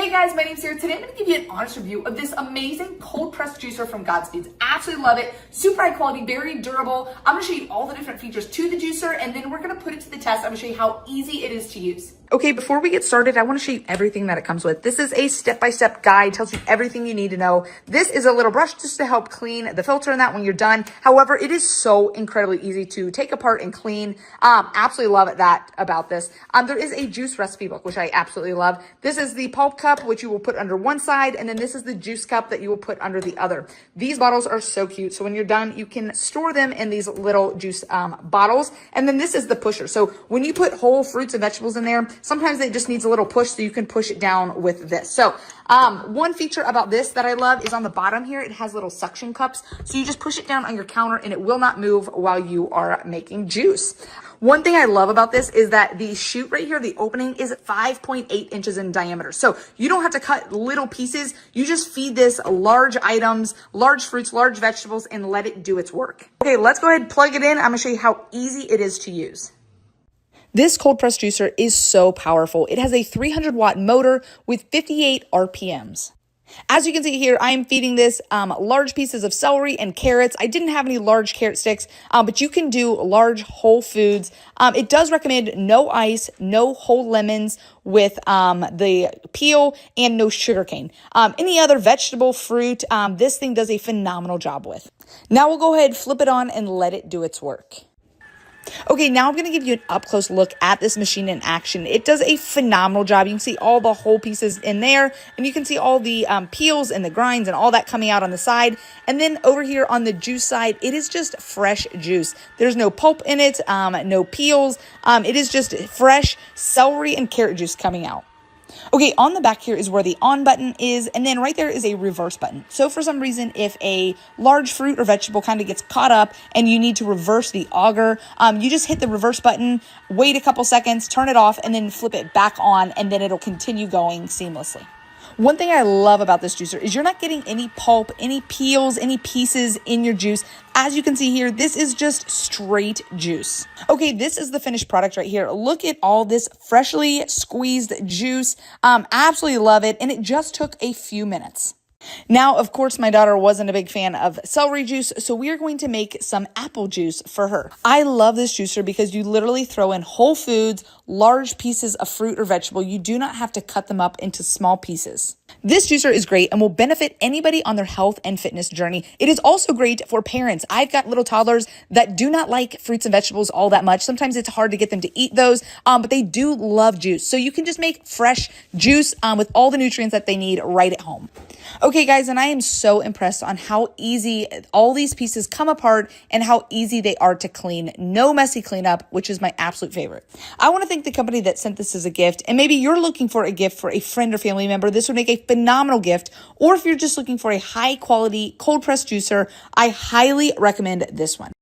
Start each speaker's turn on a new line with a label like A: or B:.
A: Hey guys, my name's Sarah. Today I'm going to give you an honest review of this amazing cold pressed juicer from Godspeeds. Absolutely love it. Super high quality, very durable. I'm going to show you all the different features to the juicer and then we're going to put it to the test. I'm going to show you how easy it is to use. Okay, before we get started, I want to show you everything that it comes with. This is a step-by-step guide, tells you everything you need to know. This is a little brush just to help clean the filter and that when you're done. However, it is so incredibly easy to take apart and clean. Absolutely love that about this. There is a juice recipe book, which I absolutely love. This is the pulp cup, which you will put under one side, and then this is the juice cup that you will put under the other. These bottles are so cute. So when you're done, you can store them in these little juice bottles. And then this is the pusher. So when you put whole fruits and vegetables in there, sometimes it just needs a little push, so you can push it down with this. So one feature about this that I love is on the bottom here, it has little suction cups. So you just push it down on your counter and it will not move while you are making juice. One thing I love about this is that the chute right here, the opening is 5.8 inches in diameter. So you don't have to cut little pieces. You just feed this large items, large fruits, large vegetables, and let it do its work. Okay, let's go ahead and plug it in. I'm gonna show you how easy it is to use. This cold press juicer is so powerful. It has a 300-watt motor with 58 RPMs. As you can see here, I am feeding this large pieces of celery and carrots. I didn't have any large carrot sticks, but you can do large whole foods. It does recommend no ice, no whole lemons with the peel, and no sugarcane. Any other vegetable, fruit, this thing does a phenomenal job with. Now we'll go ahead, flip it on, and let it do its work. Okay, now I'm going to give you an up-close look at this machine in action. It does a phenomenal job. You can see all the whole pieces in there, and you can see all the peels and the grinds and all that coming out on the side. And then over here on the juice side, it is just fresh juice. There's no pulp in it, no peels. It is just fresh celery and carrot juice coming out. Okay, on the back here is where the on button is, and then right there is a reverse button. So for some reason, if a large fruit or vegetable kind of gets caught up and you need to reverse the auger, you just hit the reverse button, wait a couple seconds, turn it off, and then flip it back on, and then it'll continue going seamlessly. One thing I love about this juicer is you're not getting any pulp, any peels, any pieces in your juice. As you can see here, this is just straight juice. Okay, this is the finished product right here. Look at all this freshly squeezed juice. Absolutely love it, and it just took a few minutes. Now, of course, my daughter wasn't a big fan of celery juice, so we are going to make some apple juice for her. I love this juicer because you literally throw in whole foods, large pieces of fruit or vegetable. You do not have to cut them up into small pieces. This juicer is great and will benefit anybody on their health and fitness journey. It is also great for parents. I've got little toddlers that do not like fruits and vegetables all that much. Sometimes it's hard to get them to eat those, but they do love juice. So you can just make fresh juice with all the nutrients that they need right at home. Okay, guys, and I am so impressed on how easy all these pieces come apart and how easy they are to clean. No messy cleanup, which is my absolute favorite. I want to thank the company that sent this as a gift, and maybe you're looking for a gift for a friend or family member. This would make a phenomenal gift, or if you're just looking for a high quality cold press juicer, I highly recommend this one.